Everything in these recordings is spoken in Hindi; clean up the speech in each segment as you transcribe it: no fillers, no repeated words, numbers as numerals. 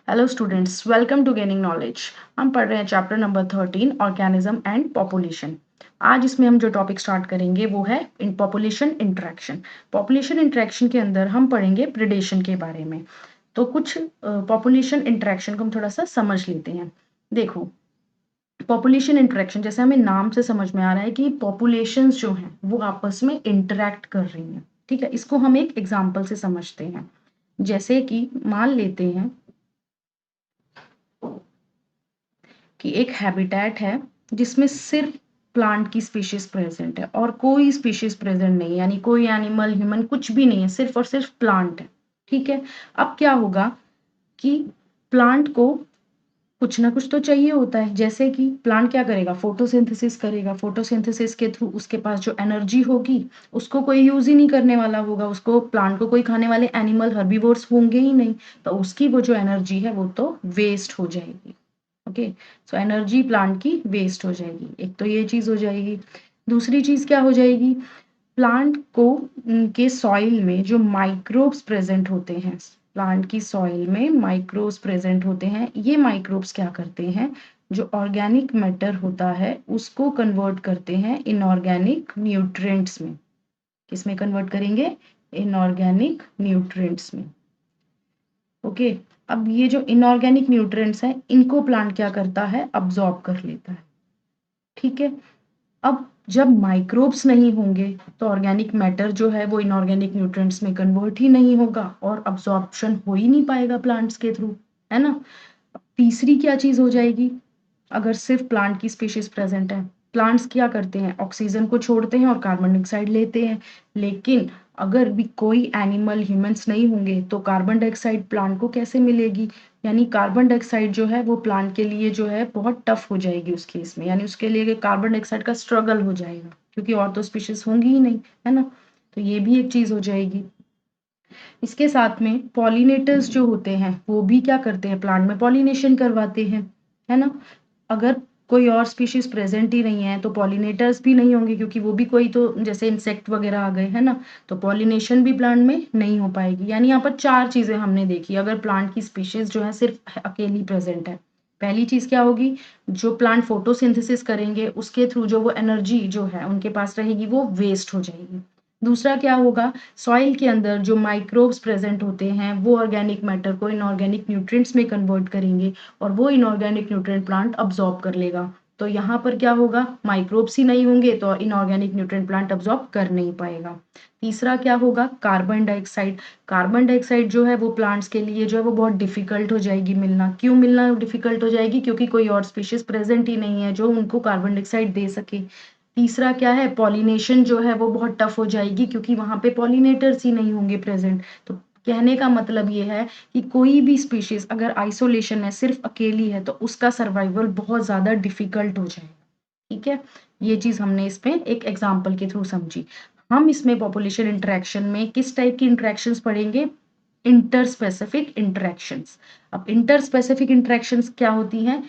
Hello students, welcome to gaining knowledge. हम पढ़ रहे हैं chapter number 13 organism and population. आज इसमें हम जो टॉपिक स्टार्ट करेंगे वो है इन पॉपुलेशन इंटरेक्शन। पॉपुलेशन इंटरेक्शन के अंदर हम पढ़ेंगे प्रिडेशन के बारे में। तो कुछ पॉपुलेशन इंटरेक्शन को हम थोड़ा सा समझ लेते हैं। देखो, पॉपुलेशन इंटरेक्शन जैसे हमें नाम से समझ में आ रहा है कि पॉपुलेशंस जो हैं वो आपस में इंटरेक्ट कर रही हैं। ठीक है, इसको हम एक एग्जाम्पल से समझते हैं। जैसे कि मान लेते हैं कि एक हैबिटेट है जिसमें सिर्फ प्लांट की स्पीशीज प्रेजेंट है और कोई स्पीशीज प्रेजेंट नहीं है, यानी कोई एनिमल ह्यूमन कुछ भी नहीं है, सिर्फ और सिर्फ प्लांट है। ठीक है, अब क्या होगा कि प्लांट को कुछ ना कुछ तो चाहिए होता है। जैसे कि प्लांट क्या करेगा, फोटोसिंथेसिस करेगा। फोटोसिंथेसिस के थ्रू उसके पास जो एनर्जी होगी उसको कोई यूज ही नहीं करने वाला होगा, उसको प्लांट को कोई खाने वाले एनिमल हर्बीवोर्स होंगे ही नहीं, तो उसकी वो जो एनर्जी है वो तो वेस्ट हो जाएगी। ओके, सो एनर्जी प्लांट की वेस्ट हो जाएगी। एक तो ये चीज हो जाएगी। दूसरी चीज क्या हो जाएगी, प्लांट को के सॉइल में जो माइक्रोब्स प्रेजेंट होते हैं, प्लांट की सॉइल में माइक्रोब्स प्रेजेंट होते हैं, ये माइक्रोब्स क्या करते हैं, जो ऑर्गेनिक मैटर होता है उसको कन्वर्ट करते हैं इनऑर्गेनिक न्यूट्रिएंट्स में। किसमें कन्वर्ट करेंगे, इनऑर्गेनिक न्यूट्रिएंट्स में। ओके, अब ये जो इनऑर्गेनिक न्यूट्रिएंट्स हैं इनको प्लांट क्या करता है, अब्जॉर्ब कर लेता है। ठीक है, अब जब माइक्रोब्स नहीं होंगे तो ऑर्गेनिक मैटर जो है वो इनऑर्गेनिक न्यूट्रिएंट्स में कन्वर्ट ही नहीं होगा और अब्जॉर्प्शन हो ही नहीं पाएगा प्लांट्स के थ्रू, है ना। तीसरी क्या चीज हो जाएगी, अगर सिर्फ प्लांट की स्पीशीज प्रेजेंट है, प्लांट्स क्या करते हैं, ऑक्सीजन को छोड़ते हैं और कार्बन डाइऑक्साइड लेते हैं। लेकिन अगर भी कोई एनिमल ह्यूमंस नहीं होंगे तो कार्बन डाइऑक्साइड प्लांट को कैसे मिलेगी, यानी कार्बन डाइऑक्साइड जो है वो प्लांट के लिए जो है बहुत टफ हो जाएगी उस केस में, यानी उसके लिए कार्बन डाइऑक्साइड का स्ट्रगल हो जाएगा, क्योंकि और तो स्पीशीज होंगी ही नहीं, है ना। तो ये भी एक चीज हो जाएगी। इसके साथ में पॉलिनेटर्स जो होते हैं वो भी क्या करते हैं, प्लांट में पॉलिनेशन करवाते हैं, है ना। अगर कोई और स्पीशीज प्रेजेंट ही नहीं है तो पॉलिनेटर्स भी नहीं होंगे, क्योंकि वो भी कोई तो जैसे इंसेक्ट वगैरह आ गए, है ना, तो पॉलिनेशन भी प्लांट में नहीं हो पाएगी। यानी यहाँ पर चार चीजें हमने देखी अगर प्लांट की स्पीशीज जो है सिर्फ अकेली प्रेजेंट है। पहली चीज क्या होगी, जो प्लांट फोटोसिंथेसिस करेंगे उसके थ्रू जो वो एनर्जी जो है उनके पास रहेगी वो वेस्ट हो जाएगी। दूसरा क्या होगा, सॉइल के अंदर जो माइक्रोब्स प्रेजेंट होते हैं वो ऑर्गेनिक मैटर को इनऑर्गेनिक न्यूट्रिएंट्स में कन्वर्ट करेंगे और वो इनऑर्गेनिक न्यूट्रिएंट प्लांट अब्जॉर्ब कर लेगा। तो यहाँ पर क्या होगा, माइक्रोब्स ही नहीं होंगे तो इनऑर्गेनिक न्यूट्रिएंट प्लांट अब्जॉर्ब कर नहीं पाएगा। तीसरा क्या होगा, कार्बन डाइऑक्साइड। कार्बन डाइऑक्साइड जो है वो प्लांट्स के लिए जो है वो बहुत डिफिकल्ट हो जाएगी मिलना। क्यों मिलना डिफिकल्ट हो जाएगी, क्योंकि कोई और स्पीशीज प्रेजेंट ही नहीं है जो उनको कार्बन डाइऑक्साइड दे सके। तीसरा क्या है, पॉलिनेशन जो है वो बहुत टफ हो जाएगी, क्योंकि वहां पे पॉलिनेटर्स ही नहीं होंगे प्रेजेंट। तो कहने का मतलब ये है कि कोई भी स्पीशीज अगर आइसोलेशन है, सिर्फ अकेली है, तो उसका सर्वाइवल बहुत ज्यादा डिफिकल्ट हो जाएगा। ठीक है, ये चीज हमने इसमें एक एग्जाम्पल के थ्रू समझी। हम इसमें पॉपुलेशन इंटरेक्शन में किस टाइप की इंटरेक्शंस पढ़ेंगे, इंटरस्पेसिफिक इंटरेक्शंस। अब इंटरस्पेसिफिक इंटरेक्शंस क्या होती हैं,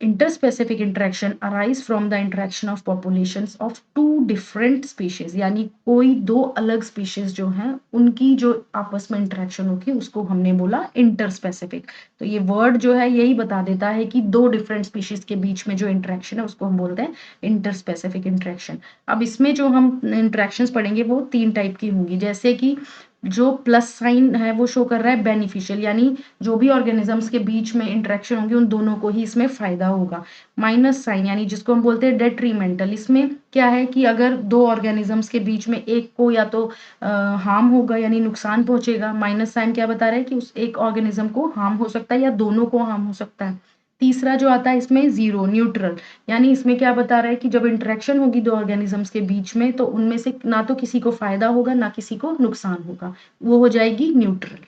interspecific interaction arise from the interaction of populations of two different species, यानी कोई दो अलग स्पीशीज जो हैं उनकी जो आपस में इंटरेक्शन होगी उसको हमने बोला इंटरस्पेसिफिक। तो ये वर्ड जो है यही बता देता है कि दो डिफरेंट स्पीशीज के बीच में जो इंटरेक्शन है उसको हम बोलते हैं इंटरस्पेसिफिक इंटरेक्शन। अब इसमें जो हम इंटरेक्शंस पढ़ेंगे वो तीन टाइप की होंगी। जैसे कि जो प्लस साइन है वो शो कर रहा है बेनिफिशियल, यानी जो भी ऑर्गेनिजम्स के बीच में इंटरेक्शन होंगी उन दोनों को ही इसमें फायदा होगा। माइनस साइन यानी जिसको हम बोलते हैं डेट्रीमेंटल, इसमें क्या है कि अगर दो ऑर्गेनिजम्स के बीच में एक को या तो हार्म होगा यानी नुकसान पहुंचेगा। माइनस साइन क्या बता रहा है कि उस एक ऑर्गेनिज्म को हार्म हो सकता है या दोनों को हार्म हो सकता है। तीसरा जो आता है इसमें जीरो न्यूट्रल, यानी इसमें क्या बता रहा है कि जब इंटरेक्शन होगी दो ऑर्गेनिजम्स के बीच में तो उनमें से ना तो किसी को फायदा होगा ना किसी को नुकसान होगा, वो हो जाएगी न्यूट्रल।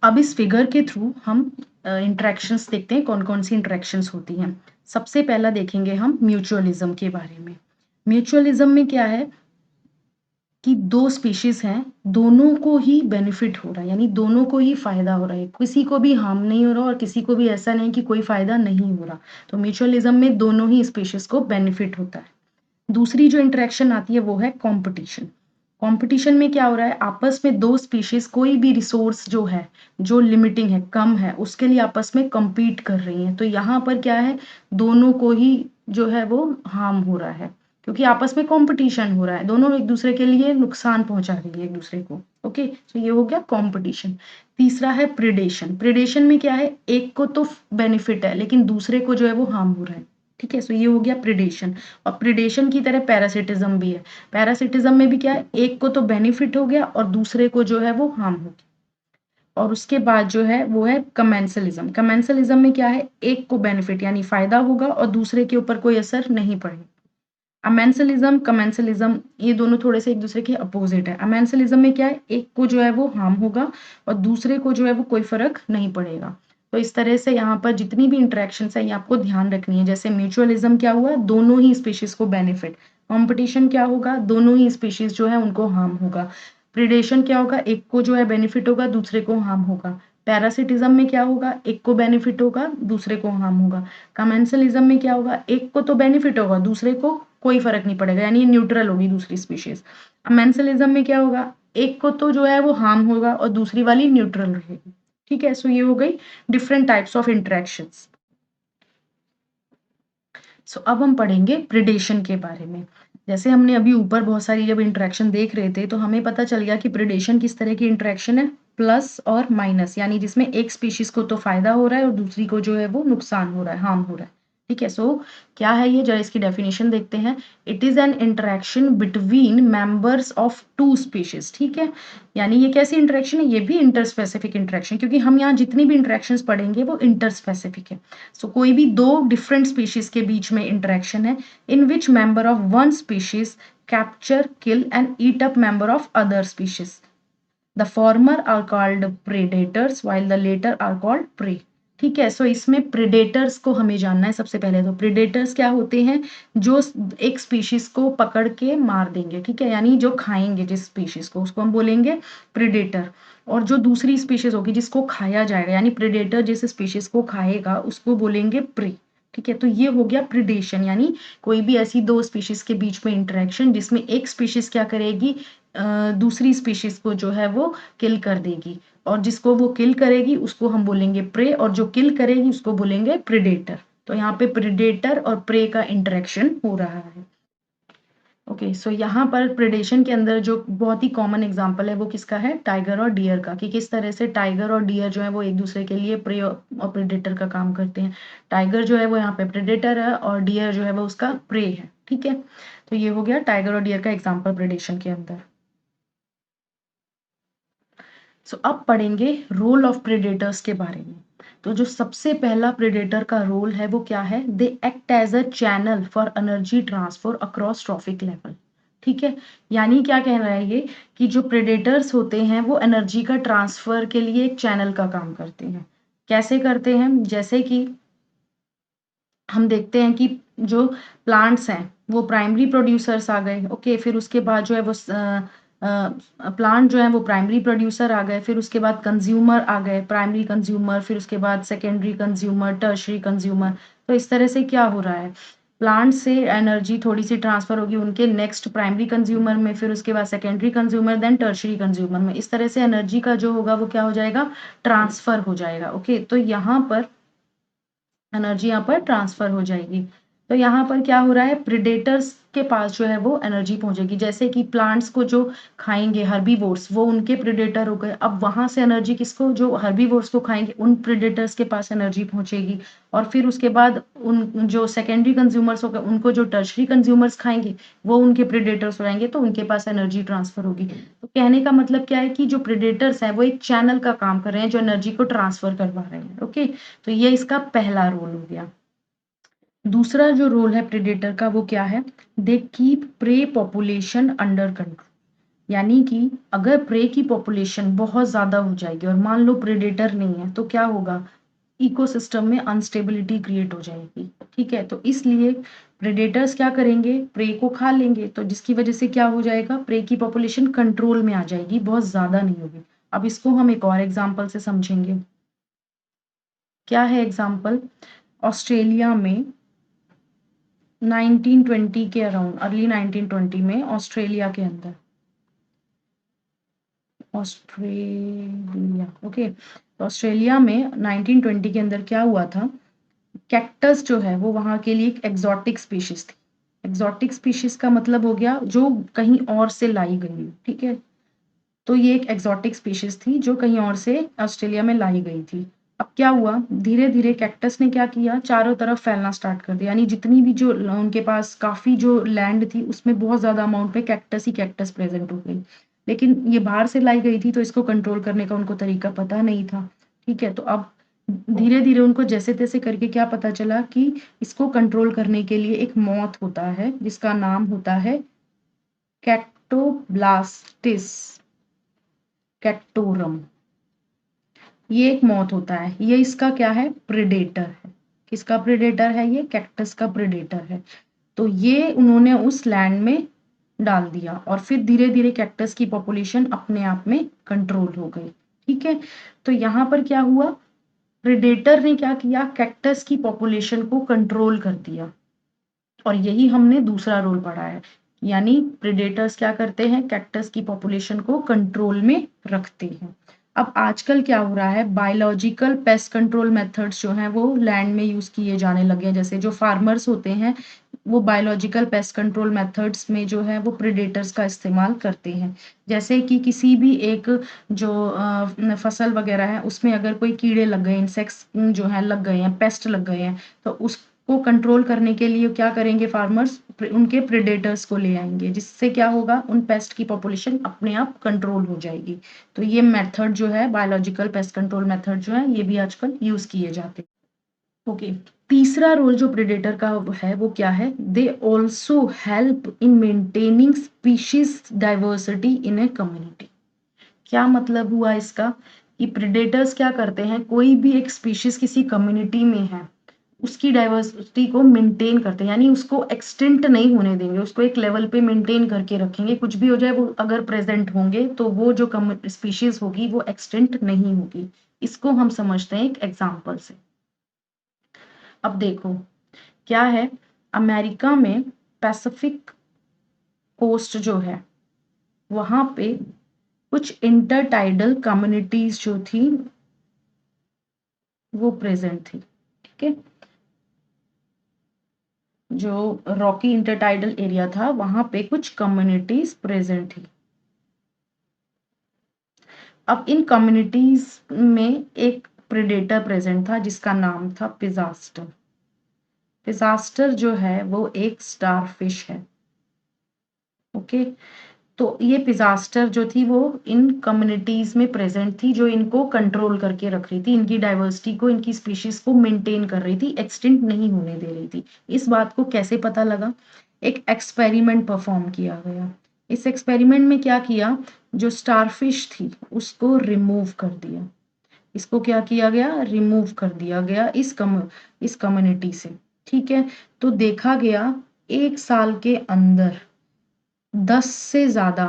अब इस फिगर के थ्रू हम इंटरेक्शंस देखते हैं, कौन कौन सी इंटरेक्शंस होती हैं। सबसे पहला देखेंगे हम म्यूचुअलिज्म के बारे में। म्यूचुअलिज्म में क्या है कि दो स्पीशीज हैं, दोनों को ही बेनिफिट हो रहा है, यानी दोनों को ही फायदा हो रहा है, किसी को भी हार्म नहीं हो रहा और किसी को भी ऐसा नहीं कि कोई फायदा नहीं हो रहा। तो म्यूचुअलिज्म में दोनों ही स्पीशीज को बेनिफिट होता है। दूसरी जो इंटरेक्शन आती है वो है कंपटीशन। कंपटीशन में क्या हो रहा है, आपस में 2 स्पीशीज़ कोई भी रिसोर्स जो है, जो लिमिटिंग है, कम है, उसके लिए आपस में कम्पीट कर रही हैं। तो यहाँ पर क्या है, दोनों को ही जो है वो हार्म हो रहा है, क्योंकि आपस में कॉम्पिटिशन हो रहा है, दोनों एक-दूसरे के लिए नुकसान पहुँचा रही है एक-दूसरे को। ओके, तो ये हो गया कॉम्पिटिशन। तीसरा है प्रिडेशन। प्रिडेशन में क्या है, एक को तो बेनिफिट है, लेकिन दूसरे को जो है वो हार्म हो रहा है। ठीक है, सो ये हो गया प्रिडेशन। और प्रिडेशन की तरह पैरासिटिज़म भी है। पैरासिटिज्म में भी क्या है, एक को तो बेनिफिट हो गया और दूसरे को जो है वो हार्म हो गया। और उसके बाद जो है वो है कमेंसलिज्म। कमेंसलिज्म में क्या है, एक को बेनिफिट यानी फायदा होगा और दूसरे के ऊपर कोई असर नहीं पड़ेगा। अमेंसलिज्म, कमेंसलिज्म ये दोनों थोड़े से एक दूसरे के अपोजिट है। अमेंसलिज्म में क्या है, एक को जो है वो हार्म होगा और दूसरे को जो है वो कोई फर्क नहीं पड़ेगा। तो इस तरह से यहाँ पर जितनी भी इंटरेक्शंस है ये आपको ध्यान रखनी है। जैसे म्यूचुअलिज्म क्या हुआ, दोनों ही स्पीशीज को बेनिफिट। कॉम्पिटिशन क्या होगा, दोनों ही स्पीशीज जो है उनको हार्म होगा। प्रिडेशन क्या होगा, एक को जो है बेनिफिट होगा, दूसरे को हार्म होगा। पैरासिटिज्म में क्या होगा, एक को बेनिफिट होगा, दूसरे को हार्म होगा। कमेंसलिज्म में क्या होगा, एक को तो बेनिफिट होगा, दूसरे को कोई फर्क नहीं पड़ेगा, यानी न्यूट्रल होगी दूसरी स्पीशीज। अमेंसलिज्म में क्या होगा, एक को तो जो है वो हार्म होगा और दूसरी वाली न्यूट्रल रहेगी। ठीक है, सो ये हो गई डिफरेंट टाइप्स ऑफ इंटरेक्शंस। सो अब हम पढ़ेंगे प्रिडेशन के बारे में। जैसे हमने अभी ऊपर बहुत सारी जब इंटरेक्शन देख रहे थे तो हमें पता चल गया कि प्रिडेशन किस तरह की इंटरेक्शन है, प्लस और माइनस, यानी जिसमें एक स्पीशीज को तो फायदा हो रहा है और दूसरी को जो है वो नुकसान हो रहा है, हार्म हो रहा है। ठीक है, सो क्या है ये, जरा इसकी डेफिनेशन देखते हैं। It is an interaction between members of two species. ठीक है, यानी ये कैसी इंटरेक्शन है, ये भी इंटरस्पेसिफिक इंटरेक्शन, क्योंकि हम यहाँ जितनी भी इंटरेक्शंस पढ़ेंगे वो इंटरस्पेसिफिक है। सो कोई भी दो डिफरेंट स्पीशीज के बीच में इंटरेक्शन है in which member of one species capture, kill and eat up member of other species. The former are called predators while the latter are called prey. ठीक है, सो इसमें प्रेडेटर्स को हमें जानना है सबसे पहले। तो प्रेडेटर्स क्या होते हैं, जो एक स्पीशीज को पकड़ के मार देंगे। ठीक है, यानी जो खाएंगे जिस स्पीशीज को, उसको हम बोलेंगे प्रेडेटर। और जो दूसरी स्पीशीज होगी जिसको खाया जाएगा, यानी प्रेडेटर जिस स्पीशीज को खाएगा उसको बोलेंगे प्रे। ठीक है, तो ये हो गया प्रिडेशन, यानी कोई भी ऐसी दो स्पीशीज के बीच में इंटरेक्शन जिसमें एक स्पीशीज क्या करेगी, दूसरी स्पीशीज को जो है वो किल कर देगी, और जिसको वो किल करेगी उसको हम बोलेंगे प्रे, और जो किल करेगी उसको बोलेंगे प्रिडेटर। तो यहाँ पे प्रिडेटर और प्रे का इंटरेक्शन हो रहा है। ओके, सो यहाँ पर प्रिडेशन के अंदर जो बहुत ही कॉमन एग्जांपल है वो किसका है, टाइगर और डियर का, कि किस तरह से टाइगर और डियर जो है वो एक दूसरे के लिए प्रे और प्रिडेटर का काम करते हैं। टाइगर जो है वो यहाँ पे प्रिडेटर है और डियर जो है वो उसका प्रे है। ठीक है, तो ये हो गया टाइगर और डियर का एग्जाम्पल प्रिडेशन के अंदर। सो अब पढ़ेंगे रोल ऑफ प्रेडेटर्स के बारे में। तो जो सबसे पहला प्रेडेटर का रोल है वो क्या है, they act as a channel for energy transfer across trophic level. ठीक है, यानी क्या कह रहा है ये, कि जो प्रेडेटर्स होते हैं वो एनर्जी का ट्रांसफर के लिए एक चैनल का काम करते हैं। कैसे करते हैं, जैसे कि हम देखते हैं कि जो प्लांट्स हैं वो प्राइमरी प्रोड्यूसर्स आ गए। ओके, फिर उसके बाद जो है वो प्लांट जो है वो प्राइमरी प्रोड्यूसर आ गए, फिर उसके बाद कंज्यूमर आ गए, प्राइमरी कंज्यूमर, फिर उसके बाद सेकेंडरी कंज्यूमर, टर्शरी कंज्यूमर। तो इस तरह से क्या हो रहा है, प्लांट से एनर्जी थोड़ी सी ट्रांसफर होगी उनके नेक्स्ट प्राइमरी कंज्यूमर में, फिर उसके बाद secondary consumer, then tertiary consumer में। इस तरह से एनर्जी का जो होगा वो क्या हो जाएगा, ट्रांसफर हो जाएगा। ओके, तो यहाँ पर एनर्जी यहाँ पर ट्रांसफर हो जाएगी। तो यहाँ पर क्या हो रहा है, प्रिडेटर्स के पास जो है वो एनर्जी पहुंचेगी, जैसे कि प्लांट्स को जो खाएंगे हर्बीवोर्स वो उनके प्रिडेटर हो गए। अब वहां से एनर्जी किसको, जो हर्बीवोर्स को खाएंगे उन प्रिडेटर्स के पास एनर्जी पहुंचेगी। और फिर उसके बाद उन जो सेकेंडरी कंज्यूमर्स हो गए उनको जो टर्शरी कंज्यूमर्स खाएंगे वो उनके प्रिडेटर्स हो जाएंगे, तो उनके पास एनर्जी ट्रांसफर होगी। तो कहने का मतलब क्या है कि जो प्रिडेटर्स है वो एक चैनल का काम कर रहे हैं जो एनर्जी को ट्रांसफर करवा रहे हैं। ओके, तो ये इसका पहला रोल हो गया। दूसरा जो रोल है प्रेडेटर का वो क्या है, they keep pray population under control. यानी कि अगर प्रे की पॉपुलेशन बहुत ज्यादा हो जाएगी और मान लो प्रेडेटर नहीं है तो क्या होगा, इकोसिस्टम में अनस्टेबिलिटी क्रिएट हो जाएगी। ठीक है, तो इसलिए प्रेडेटर्स क्या करेंगे, प्रे को खा लेंगे, तो जिसकी वजह से क्या हो जाएगा, प्रे की पॉपुलेशन कंट्रोल में आ जाएगी, बहुत ज्यादा नहीं होगी। अब इसको हम एक और एग्जाम्पल से समझेंगे। क्या है एग्जाम्पल, ऑस्ट्रेलिया में 1920 के अराउंड, अर्ली 1920 में ऑस्ट्रेलिया के अंदर ऑस्ट्रेलिया, ओके। तो ऑस्ट्रेलिया में 1920 के अंदर क्या हुआ था, कैक्टस जो है वो वहाँ के लिए एक एक्सोटिक स्पीशीज थी। एक्सोटिक स्पीशीज का मतलब हो गया जो कहीं और से लाई गई, ठीक है। तो ये एक एक्सोटिक स्पीशीज थी जो कहीं और से ऑस्ट्रेलिया में लाई गई थी। अब क्या हुआ, धीरे धीरे कैक्टस ने क्या किया, चारों तरफ फैलना स्टार्ट कर दिया, यानी जितनी भी जो उनके पास काफी जो लैंड थी उसमें बहुत ज्यादा अमाउंट में कैक्टस ही कैक्टस प्रेजेंट हो गई। लेकिन ये बाहर से लाई गई थी तो इसको कंट्रोल करने का उनको तरीका पता नहीं था, ठीक है। तो अब धीरे धीरे उनको जैसे तैसे करके क्या पता चला कि इसको कंट्रोल करने के लिए एक मॉथ होता है जिसका नाम होता है कैक्टोब्लास्टिस कैक्टोरम। ये एक मॉथ होता है, ये इसका क्या है, प्रेडेटर है। किसका प्रेडेटर है, ये कैक्टस का प्रेडेटर है। तो ये उन्होंने उस लैंड में डाल दिया और फिर धीरे धीरे कैक्टस की पॉपुलेशन अपने आप में कंट्रोल हो गई, ठीक है। तो यहाँ पर क्या हुआ, प्रेडेटर ने क्या किया, कैक्टस की पॉपुलेशन को कंट्रोल कर दिया। और यही हमने दूसरा रोल पढ़ा है, यानी प्रेडेटर्स क्या करते हैं, कैक्टस की पॉपुलेशन को कंट्रोल में रखते हैं। अब आजकल क्या हो रहा है, बायोलॉजिकल पेस्ट कंट्रोल मेथड्स जो हैं वो लैंड में यूज किए जाने लगे हैं। जैसे जो फार्मर्स होते हैं वो बायोलॉजिकल पेस्ट कंट्रोल मेथड्स में जो है वो प्रेडेटर्स का इस्तेमाल करते हैं। जैसे कि किसी भी एक जो फसल वगैरह है उसमें अगर कोई कीड़े लग गए, इंसेक्ट्स जो है लग गए हैं, पेस्ट लग गए हैं, तो उसको कंट्रोल करने के लिए क्या करेंगे फार्मर्स, उनके प्रेडेटर्स को ले आएंगे, जिससे क्या होगा, उन पेस्ट की पॉपुलेशन अपने आप कंट्रोल हो जाएगी। तो ये मेथड जो है बायोलॉजिकल पेस्ट कंट्रोल मेथड जो है ये भी आजकल यूज किए जाते हैं, ओके। तीसरा रोल जो प्रेडेटर का है वो क्या है, they also help in maintaining species diversity in a community. क्या मतलब हुआ इसका, कि प्रेडेटर्स क्या करते हैं, कोई भी एक स्पीशीज किसी कम्युनिटी में है उसकी डाइवर्सिटी को मेंटेन करते हैं, यानी उसको एक्सटिंक्ट नहीं होने देंगे, उसको एक लेवल पे मेंटेन करके रखेंगे, कुछ भी हो जाए वो अगर प्रेजेंट होंगे तो वो जो स्पीशीज होगी वो एक्सटिंक्ट नहीं होगी। इसको हम समझते हैं एक एग्जाम्पल से। अब देखो क्या है, अमेरिका में पैसिफिक कोस्ट जो है वहां पे कुछ इंटरटाइडल कम्युनिटीज जो थी वो प्रेजेंट थी, ठीक है। जो रॉकी इंटरटाइडल एरिया था वहां पे कुछ कम्युनिटीज प्रेजेंट थी। अब इन कम्युनिटीज में एक प्रेडेटर प्रेजेंट था जिसका नाम था पिजास्टर। पिजास्टर जो है वो एक स्टारफिश है, ओके। तो ये पिजास्टर जो थी वो इन कम्युनिटीज में प्रेजेंट थी जो इनको कंट्रोल करके रख रही थी, इनकी डाइवर्सिटी को, इनकी स्पीशीज को मेंटेन कर रही थी, एक्सटिंक्ट नहीं होने दे रही थी। इस बात को कैसे पता लगा, एक एक्सपेरिमेंट परफॉर्म किया गया। इस एक्सपेरिमेंट में क्या किया, जो स्टारफिश थी उसको रिमूव कर दिया। इसको क्या किया गया, रिमूव कर दिया गया इस कम्युनिटी से, ठीक है। तो देखा गया 1 साल के अंदर 10 से ज्यादा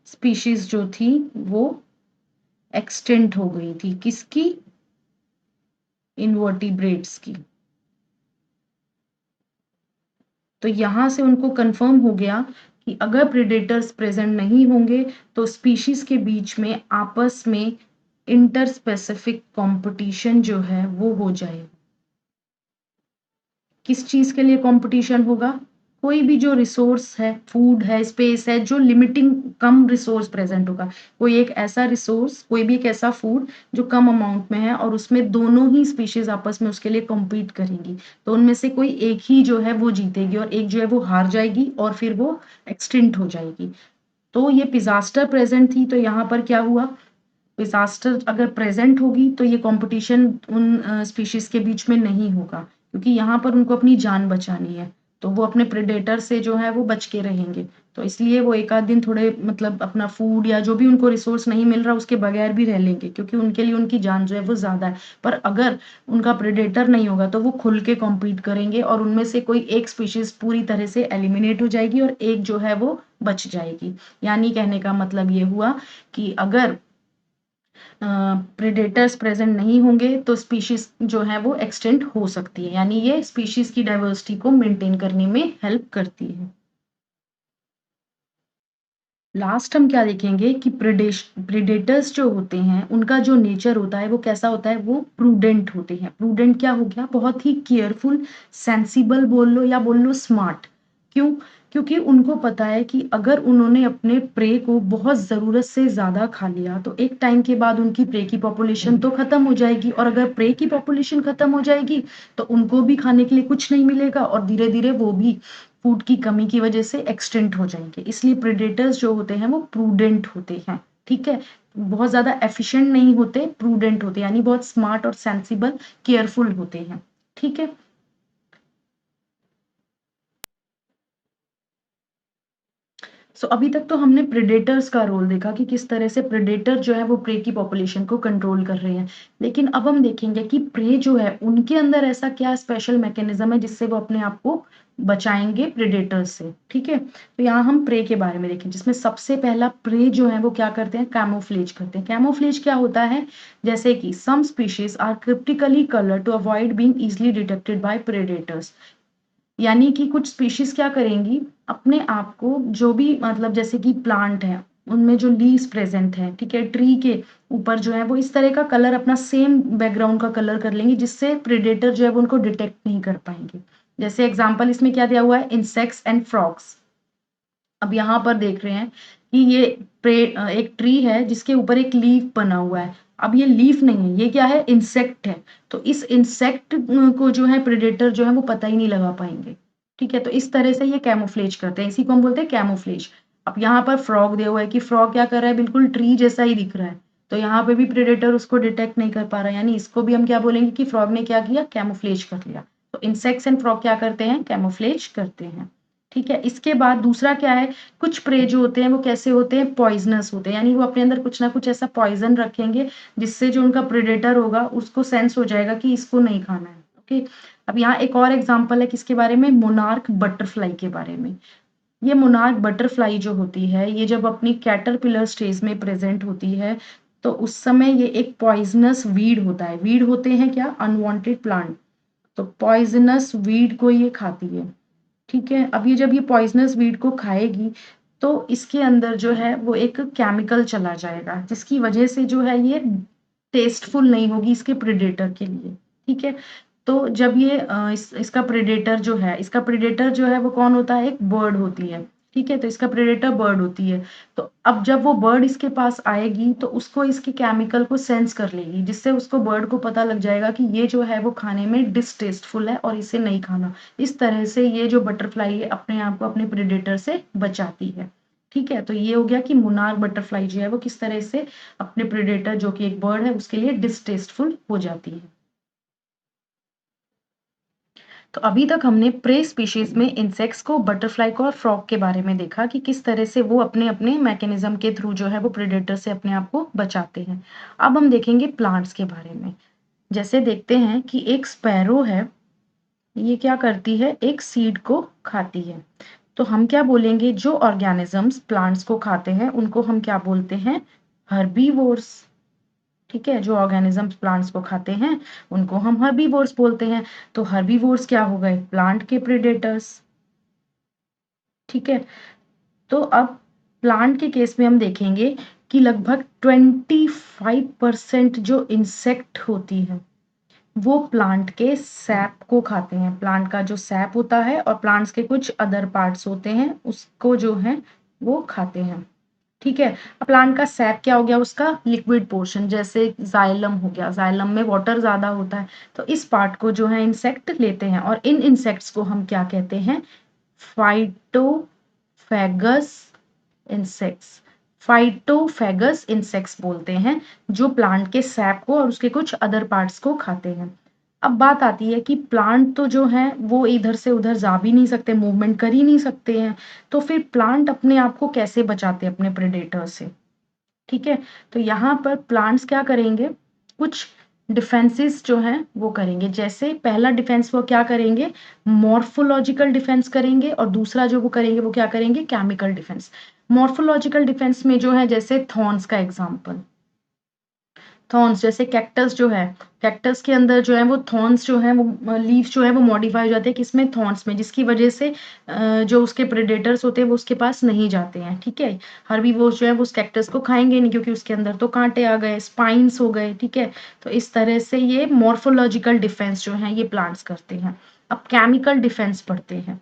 स्पीशीज जो थी वो एक्सटेंट हो गई थी, किसकी, इनवर्टिब्रेट्स की। तो यहां से उनको कंफर्म हो गया कि अगर प्रेडेटर्स प्रेजेंट नहीं होंगे तो स्पीशीज के बीच में आपस में इंटर स्पेसिफिक कंपटीशन जो है वो हो जाएगा। किस चीज के लिए कंपटीशन होगा, कोई भी जो रिसोर्स है, फूड है, स्पेस है, जो लिमिटिंग कम रिसोर्स प्रेजेंट होगा, कोई एक ऐसा रिसोर्स, कोई भी एक ऐसा फूड जो कम अमाउंट में है और उसमें दोनों ही स्पीशीज आपस में उसके लिए कम्पीट करेंगी, तो उनमें से कोई एक ही जो है वो जीतेगी और एक जो है वो हार जाएगी और फिर वो एक्सटिंक्ट हो जाएगी। तो ये पिजास्टर प्रेजेंट थी, तो यहाँ पर क्या हुआ, डिजास्टर अगर प्रेजेंट होगी तो ये कंपटीशन उन स्पीशीज के बीच में नहीं होगा, क्योंकि यहाँ पर उनको अपनी जान बचानी है, तो वो अपने प्रेडेटर से जो है वो बच के रहेंगे। तो इसलिए वो एक आध दिन थोड़े मतलब अपना फूड या जो भी उनको रिसोर्स नहीं मिल रहा उसके बगैर भी रह लेंगे, क्योंकि उनके लिए उनकी जान जो है वो ज्यादा है। पर अगर उनका प्रेडेटर नहीं होगा तो वो खुल के कॉम्पीट करेंगे और उनमें से कोई एक स्पीशीज पूरी तरह से एलिमिनेट हो जाएगी और एक जो है वो बच जाएगी। यानी कहने का मतलब ये हुआ कि अगर प्रेडेटर्स प्रेजेंट नहीं होंगे तो स्पीशीज जो है वो एक्सटेंट हो सकती है, यानी ये स्पीशीज की डाइवर्सिटी को मेंटेन करने में हेल्प करती है। लास्ट हम क्या देखेंगे कि प्रेडेटर्स जो होते हैं उनका जो नेचर होता है वो कैसा होता है, वो प्रूडेंट होते हैं। प्रूडेंट क्या हो गया, बहुत ही केयरफुल, सेंसिबल बोल लो या बोल लो स्मार्ट। क्यों? क्योंकि उनको पता है कि अगर उन्होंने अपने प्रे को बहुत ज़रूरत से ज़्यादा खा लिया तो एक टाइम के बाद उनकी प्रे की पॉपुलेशन तो खत्म हो जाएगी, और अगर प्रे की पॉपुलेशन खत्म हो जाएगी तो उनको भी खाने के लिए कुछ नहीं मिलेगा और धीरे धीरे वो भी फूड की कमी की वजह से एक्सटिंक्ट हो जाएंगे। इसलिए प्रेडेटर्स जो होते हैं वो प्रूडेंट होते हैं। ठीक है, बहुत ज्यादा एफिशिएंट नहीं होते, प्रूडेंट होते हैं, यानी बहुत स्मार्ट और सेंसिबल, केयरफुल होते हैं। ठीक है, सो अभी तक तो हमने प्रेडेटर्स का रोल देखा कि किस तरह से प्रेडेटर जो है वो प्रे की पॉपुलेशन को कंट्रोल कर रहे हैं। लेकिन अब हम देखेंगे कि प्रे जो है उनके अंदर ऐसा क्या स्पेशल मैकेनिज्म है जिससे वो अपने आप को बचाएंगे प्रेडेटर्स से। ठीक है, तो यहाँ हम प्रे के बारे में देखें, जिसमें सबसे पहला प्रे जो है वो क्या करते हैं, कैमोफ्लेज करते हैं। कैमोफ्लेज क्या होता है, जैसे कि some species are cryptically colour to avoid being easily detected by predators. यानी कि कुछ स्पीशीज क्या करेंगी, अपने आप को, जो भी मतलब जैसे कि प्लांट है उनमें जो लीव्स प्रेजेंट है, ठीक है, ट्री के ऊपर जो है वो इस तरह का कलर, अपना सेम बैकग्राउंड का कलर कर लेंगे जिससे प्रेडेटर जो है वो उनको डिटेक्ट नहीं कर पाएंगे। जैसे एग्जांपल इसमें क्या दिया हुआ है, इंसेक्ट्स एंड फ्रॉग्स। अब यहाँ पर देख रहे हैं कि ये एक ट्री है जिसके ऊपर एक लीफ बना हुआ है। अब ये लीफ नहीं है, ये क्या है, इंसेक्ट है। तो इस इंसेक्ट को जो है प्रेडेटर जो है वो पता ही नहीं लगा पाएंगे। ठीक है, तो इस तरह से ये कैमोफ्लेज करते हैं, इसी को हम बोलते हैं कैमोफ्लेज। अब यहाँ पर फ्रॉग दिया हुआ है कि फ्रॉग क्या कर रहा है, बिल्कुल ट्री जैसा ही दिख रहा है, तो यहाँ पे भी प्रेडेटर उसको डिटेक्ट नहीं कर पा रहा है, यानी इसको भी हम क्या बोलेंगे कि फ्रॉग ने क्या किया, कैमोफ्लेज कर लिया। तो इंसेक्ट्स एंड फ्रॉग क्या करते हैं, कैमोफ्लेज करते हैं। ठीक है, इसके बाद दूसरा क्या है, कुछ प्रे जो होते हैं वो कैसे होते हैं, पॉइजनस होते हैं, यानी वो अपने अंदर कुछ ना कुछ ऐसा पॉइजन रखेंगे जिससे जो उनका प्रेडेटर होगा उसको सेंस हो जाएगा कि इसको नहीं खाना है। ओके, अब यहाँ एक और एग्जांपल है किसके बारे में, मोनार्क बटरफ्लाई के बारे में। ये मोनार्क बटरफ्लाई जो होती है, ये जब अपनी कैटरपिलर स्टेज में प्रेजेंट होती है तो उस समय ये एक पॉइजनस वीड होता है। वीड होते हैं क्या, अनवांटेड प्लांट, तो पॉइजनस वीड को ये खाती है। ठीक है, अब ये जब ये पॉइजनस वीड को खाएगी तो इसके अंदर जो है वो एक केमिकल चला जाएगा जिसकी वजह से जो है ये टेस्टफुल नहीं होगी इसके प्रेडेटर के लिए। ठीक है, तो जब ये इसका प्रेडेटर जो है, इसका प्रेडेटर जो है वो कौन होता है, एक बर्ड होती है। ठीक है, तो इसका प्रेडेटर बर्ड होती है। तो अब जब वो बर्ड इसके पास आएगी तो उसको इसके केमिकल को सेंस कर लेगी जिससे उसको बर्ड को पता लग जाएगा कि ये जो है वो खाने में डिसटेस्टफुल है और इसे नहीं खाना। इस तरह से ये जो बटरफ्लाई है अपने आप को अपने प्रेडेटर से बचाती है। ठीक है, तो ये हो गया कि मोनार्क बटरफ्लाई जो है वो किस तरह से अपने प्रेडेटर जो कि एक बर्ड है उसके लिए डिसटेस्टफुल हो जाती है। तो अभी तक हमने प्रे स्पीशीज में इंसेक्ट्स को, बटरफ्लाई को और फ्रॉग के बारे में देखा कि किस तरह से वो अपने अपने मैकेनिज्म के थ्रू जो है वो प्रेडेटर से अपने आप को बचाते हैं। अब हम देखेंगे प्लांट्स के बारे में। जैसे देखते हैं कि एक स्पैरो है, ये क्या करती है, एक सीड को खाती है। तो हम क्या बोलेंगे, जो ऑर्गेनिजम्स प्लांट्स को खाते हैं उनको हम क्या बोलते हैं, हर्बीवोर्स। ठीक है, जो ऑर्गेनिजम्स प्लांट्स को खाते हैं उनको हम हर्बीवोर्स बोलते हैं। तो हर्बीवोर्स क्या हो गए, प्लांट के प्रेडेटर्स। ठीक है, तो अब प्लांट के केस में हम देखेंगे कि लगभग 25% जो इंसेक्ट होती है वो प्लांट के सैप को खाते हैं। प्लांट का जो सैप होता है और प्लांट्स के कुछ अदर पार्ट्स होते हैं उसको जो है वो खाते हैं। ठीक है, प्लांट का सैप क्या हो गया, उसका लिक्विड पोर्शन, जैसे जाइलम हो गया, जाइलम में वाटर ज्यादा होता है, तो इस पार्ट को जो है इंसेक्ट लेते हैं और इन इंसेक्ट्स को हम क्या कहते हैं, फाइटोफेगस इंसेक्ट्स। फाइटोफेगस इंसेक्ट्स बोलते हैं, जो प्लांट के सैप को और उसके कुछ अदर पार्ट्स को खाते हैं। अब बात आती है कि प्लांट तो जो है वो इधर से उधर जा भी नहीं सकते, मूवमेंट कर ही नहीं सकते हैं, तो फिर प्लांट अपने आप को कैसे बचाते हैं अपने प्रेडेटर से। ठीक है, तो यहाँ पर प्लांट्स क्या करेंगे, कुछ डिफेंसेस जो हैं वो करेंगे। जैसे पहला डिफेंस वो क्या करेंगे, मॉर्फोलॉजिकल डिफेंस करेंगे, और दूसरा जो वो करेंगे वो क्या करेंगे, केमिकल डिफेंस। मॉर्फोलॉजिकल डिफेंस में जो है जैसे थॉर्न्स का एग्जांपल, थॉर्न्स, जैसे कैक्टस जो है, कैक्टस के अंदर जो है वो थॉर्न्स जो है वो लीफ जो है वो मॉडिफाई हो जाते हैं किसमें, थॉर्न्स में, जिसकी वजह से जो उसके प्रेडेटर्स होते हैं वो उसके पास नहीं जाते हैं। ठीक है, हर्बीवोर्स जो है वो उस कैक्टस को खाएंगे नहीं क्योंकि उसके अंदर तो कांटे आ गए, स्पाइन्स हो गए। ठीक है, तो इस तरह से ये मॉर्फोलॉजिकल डिफेंस जो है ये प्लांट्स करते हैं। अब केमिकल डिफेंस पढ़ते हैं।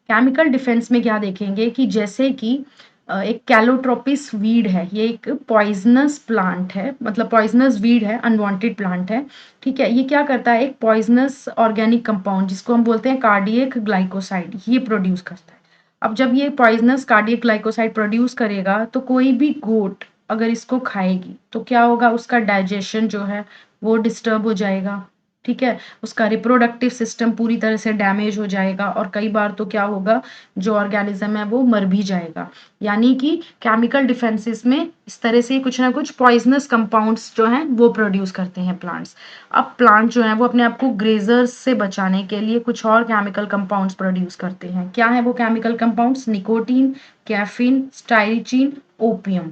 केमिकल डिफेंस में क्या देखेंगे कि जैसे कि एक कैलोट्रोपिस वीड है, ये एक पॉइजनस प्लांट है, मतलब पॉइजनस वीड है, अनवांटेड प्लांट है। ठीक है, ये क्या करता है, एक पॉइजनस ऑर्गेनिक कंपाउंड जिसको हम बोलते हैं कार्डियक ग्लाइकोसाइड, ये प्रोड्यूस करता है। अब जब ये पॉइजनस कार्डियक ग्लाइकोसाइड प्रोड्यूस करेगा तो कोई भी गोट अगर इसको खाएगी तो क्या होगा, उसका डाइजेशन जो है वो डिस्टर्ब हो जाएगा। ठीक है, उसका रिप्रोडक्टिव सिस्टम पूरी तरह से डैमेज हो जाएगा और कई बार तो क्या होगा, जो ऑर्गेनिज्म है वो मर भी जाएगा। यानी कि केमिकल डिफेंसेस में इस तरह से कुछ ना कुछ पॉइजनस कंपाउंड्स जो हैं वो प्रोड्यूस करते हैं प्लांट्स। अब प्लांट जो है वो अपने आप को ग्रेजर्स से बचाने के लिए कुछ और केमिकल कंपाउंड्स प्रोड्यूस करते हैं। क्या है वो chemical compounds, nicotine, caffeine, strychnine, opium.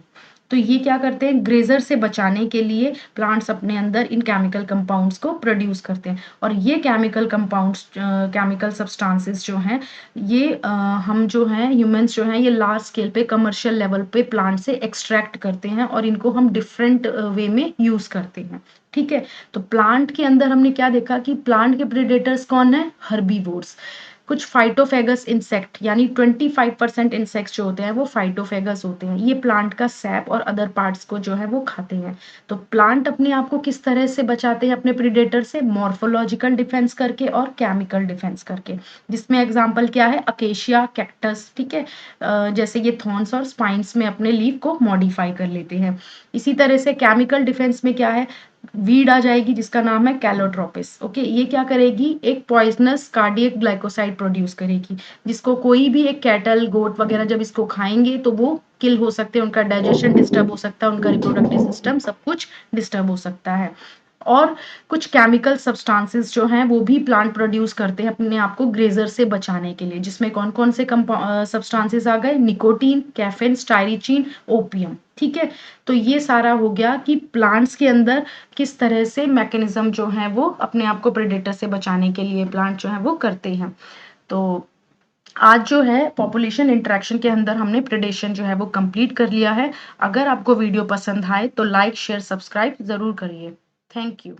तो ये क्या करते हैं, ग्रेजर से बचाने के लिए प्लांट्स अपने अंदर इन केमिकल कंपाउंड्स को प्रोड्यूस करते हैं। और ये केमिकल कंपाउंड्स, केमिकल सब्सटेंसेस जो हैं ये हम जो हैं ह्यूमंस जो हैं ये लार्ज स्केल पे कमर्शियल लेवल पे प्लांट से एक्सट्रैक्ट करते हैं और इनको हम डिफरेंट वे में यूज करते हैं। ठीक है, तो प्लांट के अंदर हमने क्या देखा कि प्लांट के प्रेडेटर्स कौन है, हर्बीवोर्स। कुछ फाइटोफेगस इंसेक्ट, यानी 25% इंसेक्ट्स जो होते हैं वो फाइटोफेगस होते हैं, ये प्लांट का सैप और अदर पार्ट्स को जो है वो खाते हैं। तो प्लांट अपने आप को किस तरह से बचाते हैं अपने प्रेडेटर से, मॉर्फोलॉजिकल डिफेंस करके और केमिकल डिफेंस करके, जिसमें एग्जांपल क्या है, अकेशिया, कैक्टस। ठीक है, जैसे ये थॉर्न्स और स्पाइन्स में अपने लीफ को मॉडिफाई कर लेते हैं। इसी तरह से केमिकल डिफेंस में क्या है, वीड आ जाएगी जिसका नाम है कैलोट्रोपिस। ओके, ये क्या करेगी, एक पॉइजनस कार्डियक ग्लाइकोसाइड प्रोड्यूस करेगी जिसको कोई भी एक कैटल, गोट वगैरह जब इसको खाएंगे तो वो किल हो सकते हैं, उनका डाइजेशन डिस्टर्ब हो सकता है, उनका रिप्रोडक्टिव सिस्टम सब कुछ डिस्टर्ब हो सकता है। और कुछ केमिकल सब्सटेंसेस जो हैं वो भी प्लांट प्रोड्यूस करते हैं अपने आप को ग्रेजर से बचाने के लिए, जिसमें कौन कौन से सब्सटेंसेस आ गए, निकोटीन, कैफीन, स्टाइरिचीन, ओपियम। ठीक है, तो ये सारा हो गया कि प्लांट्स के अंदर किस तरह से मैकेनिज्म जो है वो अपने आप को प्रेडेटर से बचाने के लिए प्लांट जो है वो करते हैं। तो आज जो है पॉपुलेशन इंटरेक्शन के अंदर हमने प्रेडेशन जो है वो कंप्लीट कर लिया है। अगर आपको वीडियो पसंद आए तो लाइक, शेयर, सब्सक्राइब जरूर करिए। Thank you.